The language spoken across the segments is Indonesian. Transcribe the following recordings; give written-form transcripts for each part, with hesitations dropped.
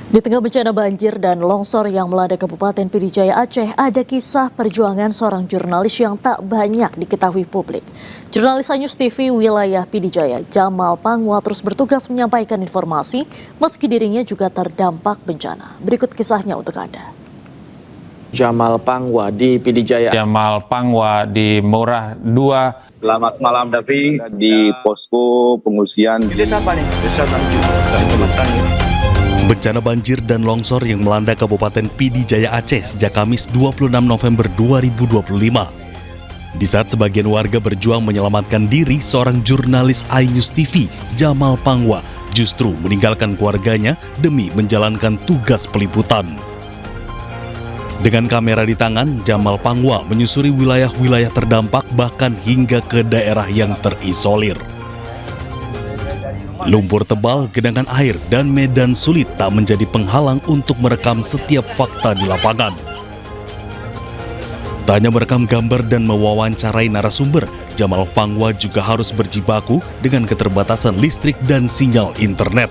Di tengah bencana banjir dan longsor yang melanda Kabupaten Pd Jaya Aceh, ada kisah perjuangan seorang jurnalis yang tak banyak diketahui publik. Jurnalis News TV wilayah Pd Jaya, Jamal Pangwa, terus bertugas menyampaikan informasi meski dirinya juga terdampak bencana. Berikut kisahnya untuk Anda. Jamal Pangwa di Pd Jaya. Jamal Pangwa di Murah 2. Selamat malam Davi, di posko pengungsian di Desa apa nih? Desa Tanjung. Bencana banjir dan longsor yang melanda Kabupaten Pd Jaya Aceh sejak Kamis 26 November 2025. Di saat sebagian warga berjuang menyelamatkan diri, seorang jurnalis News TV, Jamal Pangwa, justru meninggalkan keluarganya demi menjalankan tugas peliputan. Dengan kamera di tangan, Jamal Pangwa menyusuri wilayah-wilayah terdampak bahkan hingga ke daerah yang terisolir. Lumpur tebal, genangan air, dan medan sulit tak menjadi penghalang untuk merekam setiap fakta di lapangan. Tak hanya merekam gambar dan mewawancarai narasumber, Jamal Pangwa juga harus berjibaku dengan keterbatasan listrik dan sinyal internet.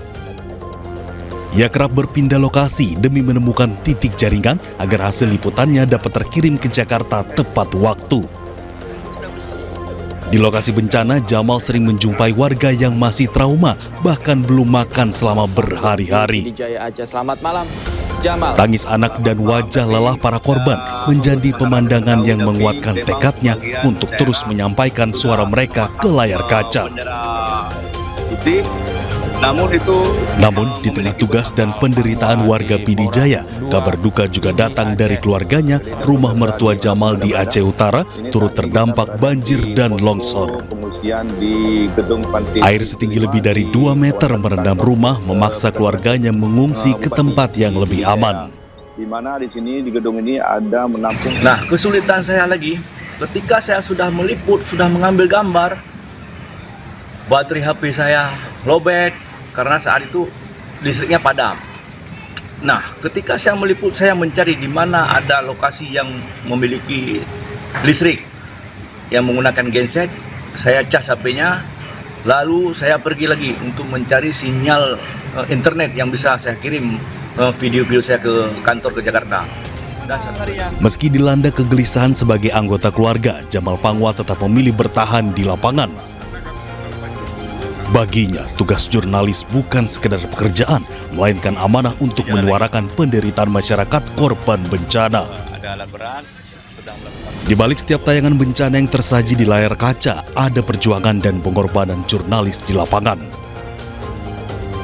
Ia kerap berpindah lokasi demi menemukan titik jaringan agar hasil liputannya dapat terkirim ke Jakarta tepat waktu. Di lokasi bencana, Jamal sering menjumpai warga yang masih trauma, bahkan belum makan selama berhari-hari. Pd Jaya Aceh, selamat malam, Jamal. Tangis anak dan wajah lelah para korban menjadi pemandangan yang menguatkan tekadnya untuk terus menyampaikan suara mereka ke layar kaca. Namun, di tengah tugas dan penderitaan warga Pd Jaya, kabar duka juga datang dari keluarganya. Rumah mertua Jamal di Aceh Utara turut terdampak banjir dan longsor. Air setinggi lebih dari 2 meter merendam rumah, memaksa keluarganya mengungsi ke tempat yang lebih aman. Di mana di sini di gedung ini ada menampung. Nah, kesulitan saya lagi ketika saya sudah meliput, sudah mengambil gambar, baterai HP saya lobet karena saat itu listriknya padam. Nah, ketika saya meliput, saya mencari di mana ada lokasi yang memiliki listrik yang menggunakan genset. Saya cas HP-nya, lalu saya pergi lagi untuk mencari sinyal internet yang bisa saya kirim video-video saya ke kantor ke Jakarta. Meski dilanda kegelisahan sebagai anggota keluarga, Jamal Pangwa tetap memilih bertahan di lapangan. Baginya, tugas jurnalis bukan sekedar pekerjaan, melainkan amanah untuk menyuarakan penderitaan masyarakat korban bencana. Di balik setiap tayangan bencana yang tersaji di layar kaca, ada perjuangan dan pengorbanan jurnalis di lapangan.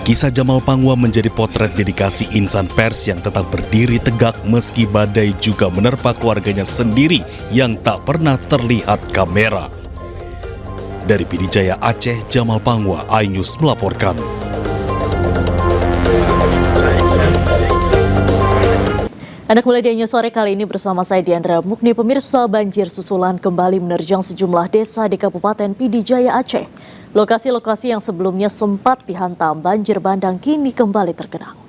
Kisah Jamal Pangwa menjadi potret dedikasi insan pers yang tetap berdiri tegak meski badai juga menerpa keluarganya sendiri yang tak pernah terlihat kamera. Dari Pd Jaya Aceh, Jamal Pangwa, iNews melaporkan. Anda kembali di iNews sore kali ini bersama saya Diandra Mukni. Pemirsa, banjir susulan kembali menerjang sejumlah desa di Kabupaten Pd Jaya Aceh. Lokasi-lokasi yang sebelumnya sempat dihantam banjir bandang kini kembali tergenang.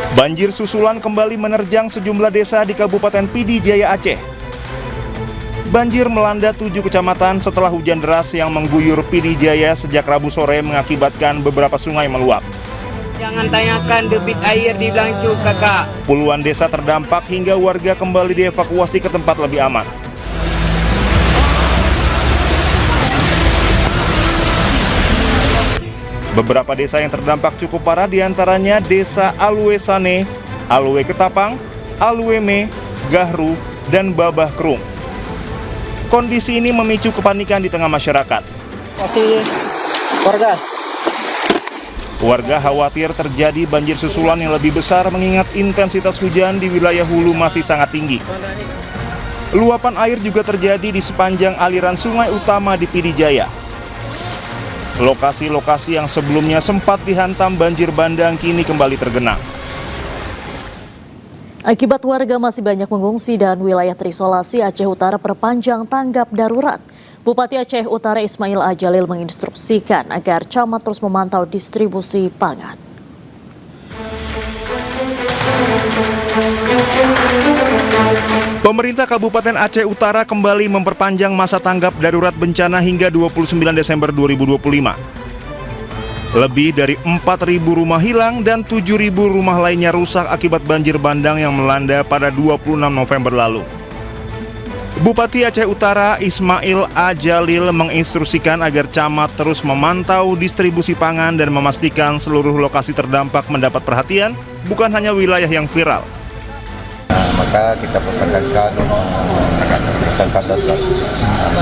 Banjir susulan kembali menerjang sejumlah desa di Kabupaten Pd Jaya Aceh. Banjir melanda 7 kecamatan setelah hujan deras yang mengguyur Pd Jaya sejak Rabu sore mengakibatkan beberapa sungai meluap. Jangan tanyakan debit air di Langcu, kakak. Puluhan desa terdampak hingga warga kembali dievakuasi ke tempat lebih aman. Beberapa desa yang terdampak cukup parah diantaranya Desa Alwe Sane, Alwe Ketapang, Alwe Me, Gahru, dan Babah Krung. Kondisi ini memicu kepanikan di tengah masyarakat. Warga khawatir terjadi banjir susulan yang lebih besar mengingat intensitas hujan di wilayah hulu masih sangat tinggi. Luapan air juga terjadi di sepanjang aliran sungai utama di Pd Jaya. Lokasi-lokasi yang sebelumnya sempat dihantam banjir bandang kini kembali tergenang. Akibat warga masih banyak mengungsi dan wilayah terisolasi, Aceh Utara perpanjang tanggap darurat. Bupati Aceh Utara Ismail Ajalil menginstruksikan agar camat terus memantau distribusi pangan. Pemerintah Kabupaten Aceh Utara kembali memperpanjang masa tanggap darurat bencana hingga 29 Desember 2025. Lebih dari 4.000 rumah hilang dan 7.000 rumah lainnya rusak akibat banjir bandang yang melanda pada 26 November lalu. Bupati Aceh Utara Ismail A. Jalil menginstruksikan agar camat terus memantau distribusi pangan dan memastikan seluruh lokasi terdampak mendapat perhatian, bukan hanya wilayah yang viral. Maka kita perpanjangkan tanggap darurat.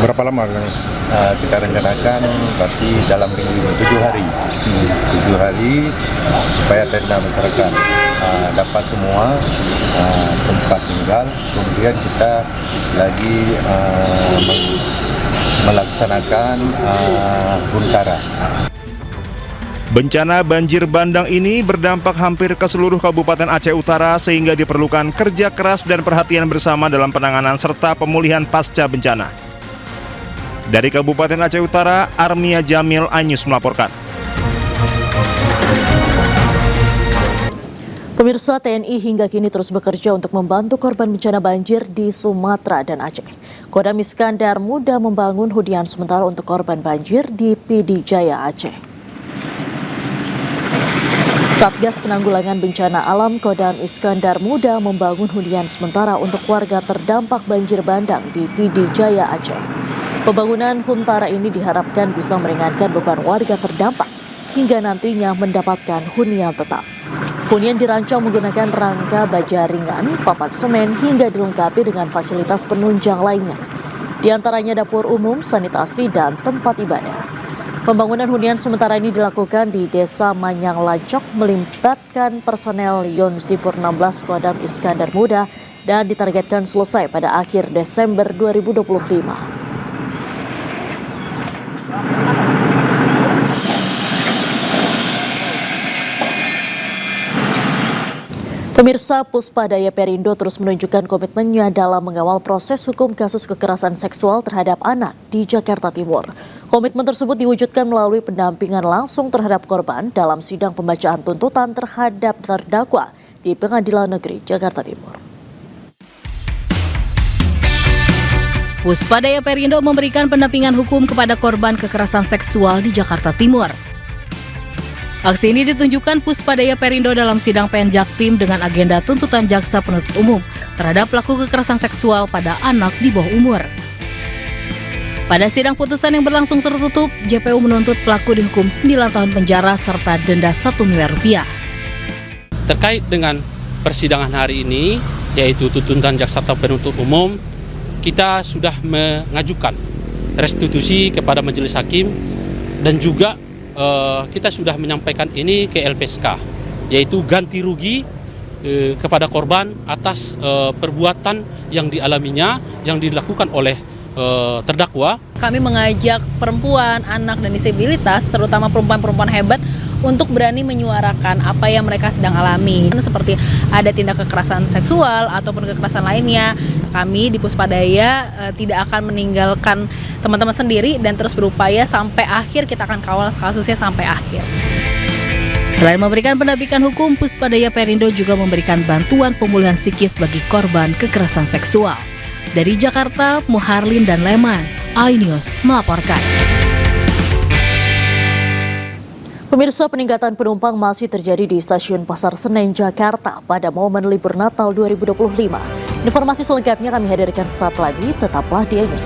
Berapa lama? Kita rencanakan berarti dalam minggu ini 7 hari. 7 hari supaya tenda masyarakat dapat semua tempat tinggal. Kemudian kita lagi melaksanakan huntara. Bencana banjir bandang ini berdampak hampir ke seluruh Kabupaten Aceh Utara sehingga diperlukan kerja keras dan perhatian bersama dalam penanganan serta pemulihan pasca bencana. Dari Kabupaten Aceh Utara, Armia Jamil Anyus melaporkan. Pemirsa, TNI hingga kini terus bekerja untuk membantu korban bencana banjir di Sumatera dan Aceh. Kodam Iskandar Muda membangun hunian sementara untuk korban banjir di PD Jaya Aceh. Satgas Penanggulangan Bencana Alam Kodam Iskandar Muda membangun hunian sementara untuk warga terdampak banjir bandang di PD Jaya Aceh. Pembangunan huntara ini diharapkan bisa meringankan beban warga terdampak hingga nantinya mendapatkan hunian tetap. Hunian dirancang menggunakan rangka baja ringan, papan semen hingga dilengkapi dengan fasilitas penunjang lainnya. Di antaranya dapur umum, sanitasi, dan tempat ibadah. Pembangunan hunian sementara ini dilakukan di Desa Manyang Lancok melibatkan personel Yonsipur 16 Kodam Iskandar Muda dan ditargetkan selesai pada akhir Desember 2025. Pemirsa, Puspadaya Perindo terus menunjukkan komitmennya dalam mengawal proses hukum kasus kekerasan seksual terhadap anak di Jakarta Timur. Komitmen tersebut diwujudkan melalui pendampingan langsung terhadap korban dalam sidang pembacaan tuntutan terhadap terdakwa di Pengadilan Negeri Jakarta Timur. Puspadaya Perindo memberikan pendampingan hukum kepada korban kekerasan seksual di Jakarta Timur. Aksi ini ditunjukkan Puspadaya Perindo dalam sidang PN Jaktim dengan agenda tuntutan jaksa penuntut umum terhadap pelaku kekerasan seksual pada anak di bawah umur. Pada sidang putusan yang berlangsung tertutup, JPU menuntut pelaku dihukum 9 tahun penjara serta denda 1 miliar rupiah. Terkait dengan persidangan hari ini, yaitu tuntutan jaksa penuntut umum, kita sudah mengajukan restitusi kepada majelis hakim dan juga kita sudah menyampaikan ini ke LPSK, yaitu ganti rugi kepada korban atas perbuatan yang dialaminya, yang dilakukan oleh terdakwa. Kami mengajak perempuan, anak, dan disabilitas, terutama perempuan-perempuan hebat, untuk berani menyuarakan apa yang mereka sedang alami. Seperti ada tindak kekerasan seksual ataupun kekerasan lainnya. Kami di Puspadaya tidak akan meninggalkan teman-teman sendiri dan terus berupaya sampai akhir. Kita akan kawal kasusnya sampai akhir. Selain memberikan pendampingan hukum, Puspadaya Perindo juga memberikan bantuan pemulihan psikis bagi korban kekerasan seksual. Dari Jakarta, Muharlin dan Leman, iNews melaporkan. Pemirsa, peningkatan penumpang masih terjadi di Stasiun Pasar Senen, Jakarta pada momen libur Natal 2025. Informasi selengkapnya kami hadirkan sesaat lagi, tetaplah di iNews.